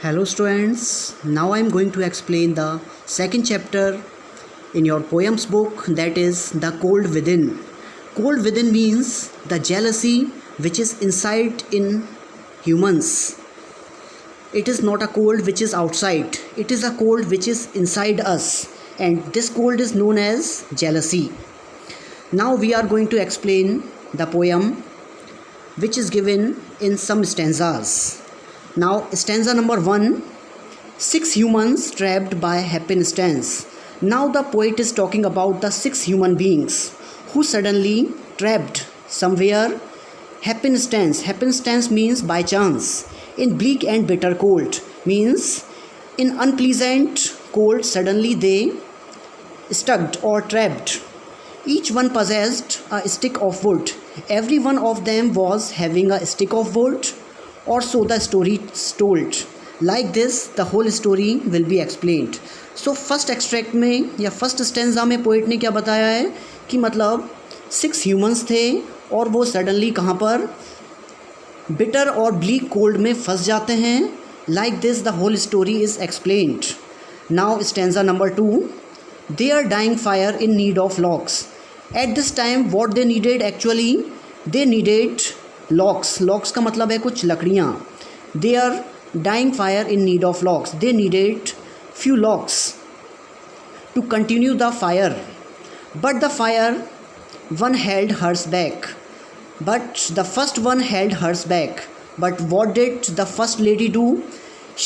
Hello students, now I am going to explain the second chapter in your poems book, that is The Cold Within. Cold within means the jealousy which is inside in humans. It is not a cold which is outside, it is a cold which is inside us, and this cold is known as jealousy. Now we are going to explain the poem which is given in some stanzas. Now stanza number 1, 6 humans trapped by happenstance. Now the poet is talking about the 6 human beings who suddenly trapped somewhere. Happenstance means by chance. In bleak and bitter cold means in unpleasant cold suddenly they stuck or trapped. Each one possessed a stick of wood. Every one of them was having a stick of wood, or so the story is told. Like this the whole story will be explained. So first extract में या first stanza में poet ने क्या बताया है कि मतलब 6 humans थे और वो सडनली कहाँ पर बिटर और ब्लीक कोल्ड में फंस जाते हैं. Like this the whole story is explained. Now stanza number 2, they are dying fire in need of logs. At this time what they needed, actually they needed logs. Logs का मतलब है कुछ लकड़ियाँ. They are dying fire in need of logs. They needed few locks to continue the fire, but the fire one held hers back. But the first one held hers back. But what did the first lady do?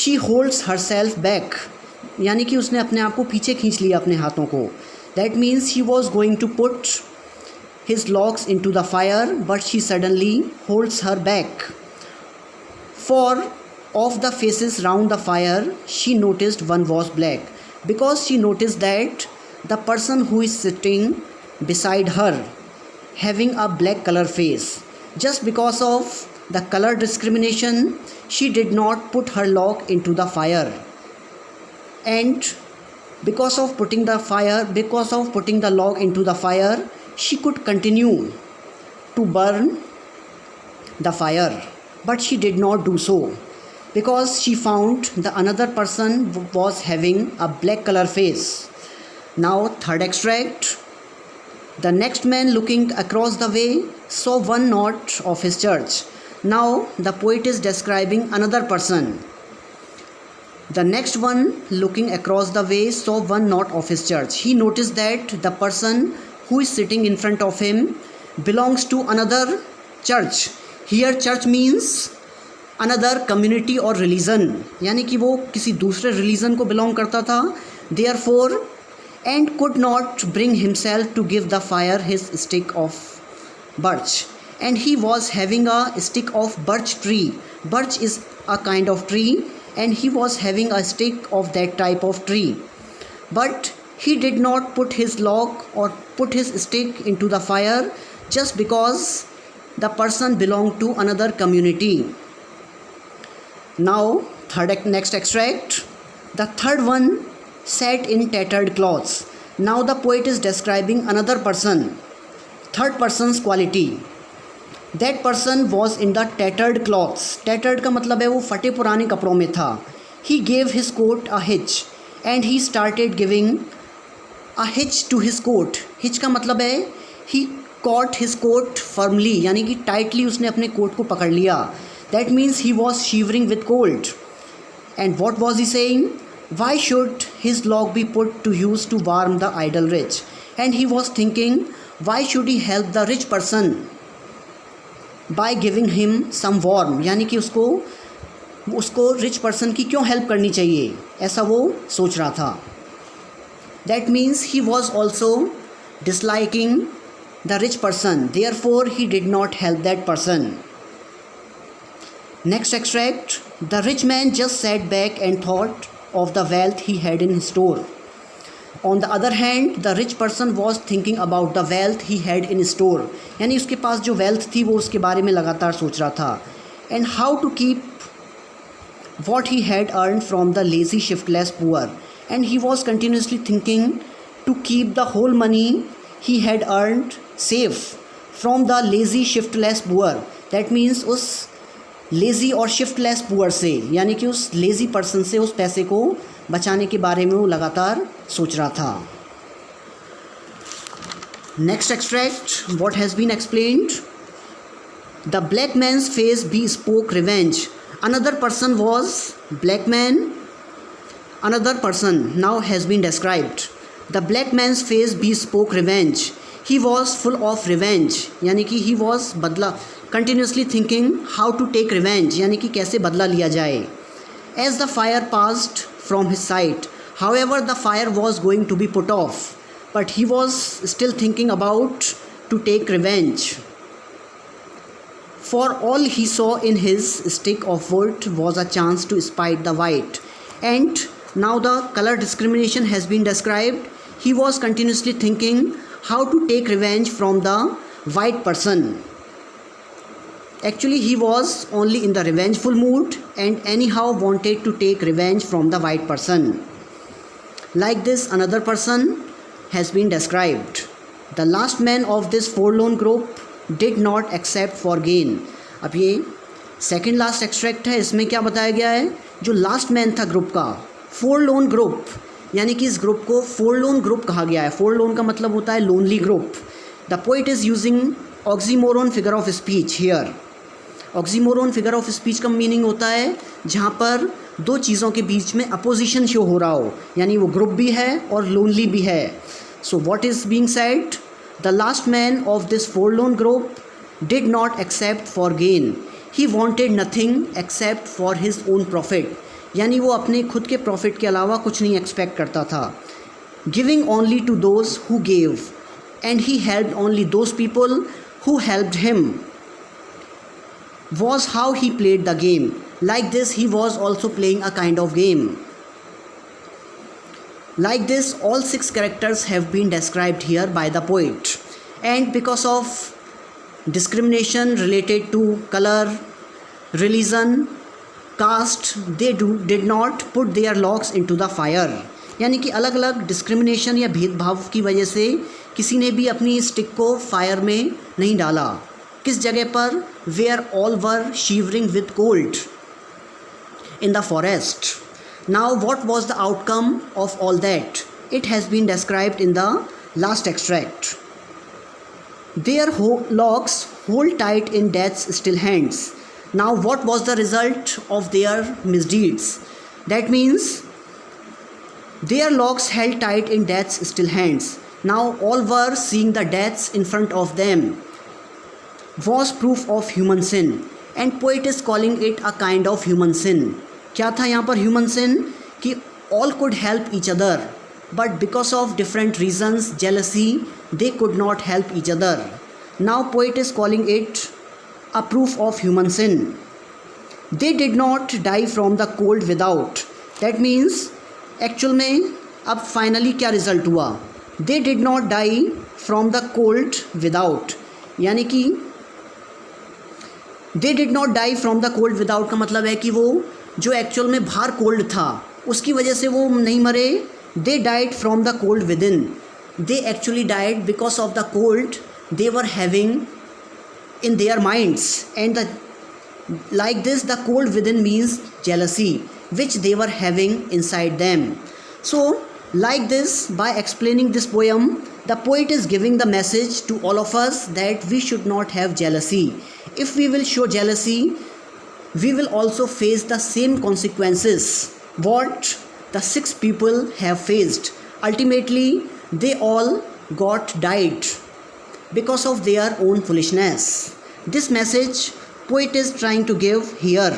She holds herself back. यानी कि उसने अपने आप को पीछे खींच लिया अपने हाथों को. That means she was going to put his locks into the fire, but she suddenly holds her back. For of the faces round the fire, she noticed one was black, because she noticed that the person who is sitting beside her having a black color face. Just because of the color discrimination, she did not put her lock into the fire, and because of putting the lock into the fire, she could continue to burn the fire, but she did not do so, because she found the another person was having a black color face. Now third extract, the next man looking across the way saw one knot of his church. Now the poet is describing another person. The next one looking across the way saw one knot of his church. He noticed that the person who is sitting in front of him belongs to another church. Here church means another community और religion, यानी कि वो किसी दूसरे religion को belong करता था. Therefore and could not bring himself to give the fire his stick of birch, and he was having a stick of birch tree. Birch is a kind of tree, and he was having a stick of that type of tree, but he did not put his lock or put his stick into the fire, just because the person belonged to another community. Now next extract, the third one sat in tattered clothes. Now the poet is describing another person, third person's quality. That person was in the tattered clothes. Tattered का मतलब है वो फटे पुराने कपड़ों में था. He gave his coat a hitch, and he started giving a hitch to his coat. Hitch का मतलब है he caught his coat firmly, यानी कि टाइटली उसने अपने कोट को पकड़ लिया. That means he was shivering with cold. And what was he saying? Why should his lock be put to use to warm the idle rich? And he was thinking, why should he help the rich person by giving him some warm? यानी कि उसको rich person की क्यों help करनी चाहिए, ऐसा वो सोच रहा था. That means he was also disliking the rich person. Therefore, he did not help that person. Next extract, the rich man just sat back and thought of the wealth he had in his store. On the other hand, the rich person was thinking about the wealth he had in his store. यानी उसके पास जो wealth थी वो उसके बारे में लगातार सोच रहा था. And how to keep what he had earned from the lazy shiftless poor. And he was continuously thinking to keep the whole money he had earned safe from the lazy shiftless poor. That means उस lazy और शिफ्टलेस poor से, यानी कि उस lazy person से उस पैसे को बचाने के बारे में वो लगातार सोच रहा था. Next extract, what has been explained. The black man's face bespoke revenge. Another person was black man. Another person now has been described. The black man's face bespoke revenge. He was full of revenge. यानी कि he was बदला, continuously thinking how to take revenge, यानी कि कैसे बदला लिया जाए. As the fire passed from his sight, however the fire was going to be put off, but he was still thinking about to take revenge. For all he saw in his stick of wood was a chance to spite the white. And now the color discrimination has been described. He was continuously thinking how to take revenge from the white person. Actually, he was only in the revengeful mood and anyhow wanted to take revenge from the white person. Like this, another person has been described. The last man of this forlorn group did not accept for gain. अब ये second last extract है. इसमें क्या बताया गया है, जो last man था ग्रुप का, फोरलोन ग्रुप, यानी कि इस ग्रुप को फोरलोन ग्रुप कहा गया है. फोरलोन का मतलब होता है lonely group. The poet is using oxymoron figure of speech here. Oxymoron figure of speech का मीनिंग होता है जहाँ पर दो चीज़ों के बीच में अपोजिशन शो हो रहा हो, यानी वो ग्रुप भी है और लोनली भी है. So what is being said, the last man of this forlorn group did not except for gain. He wanted nothing except for his own profit, यानी वो अपने खुद के प्रॉफिट के अलावा कुछ नहीं एक्सपेक्ट करता था. Giving only to those who gave and he helped only those people who helped him was how he played the game. Like this, he was also playing a kind of game. Like this, all 6 characters have been described here by the poet. And because of discrimination related to color, religion, caste, they did not put their logs into the fire. यानी कि अलग अलग discrimination या भेदभाव की वजह से किसी ने भी अपनी स्टिक को फायर में नहीं डाला. किस जगह पर, where all were shivering with cold in the forest. Now what was the outcome of all that, it has been described in the last extract. Their logs hold tight in death's still hands. Now what was the result of their misdeeds, that means their logs held tight in death's still hands. Now all were seeing the deaths in front of them was proof of human sin and poet is calling it a kind of human sin. क्या था यहाँ पर human sin, कि all could help each other but because of different reasons, jealousy, they could not help each other. Now poet is calling it a proof of human sin. They did not die from the cold without. That means actual में अब finally क्या result हुआ, they did not die from the cold without, यानी कि they did not die from the cold without का मतलब है कि वो जो एक्चुअल में बाहर कोल्ड था उसकी वजह से वो नहीं मरे. They died from the cold with in. They actually died because of the cold they were having in their minds. And the like this the cold with in means jealousy which they were having inside them. So like this, by explaining this poem, the poet is giving the message to all of us that we should not have jealousy. If we will show jealousy, we will also face the same consequences what the 6 people have faced. Ultimately, they all got died because of their own foolishness. This message poet is trying to give here.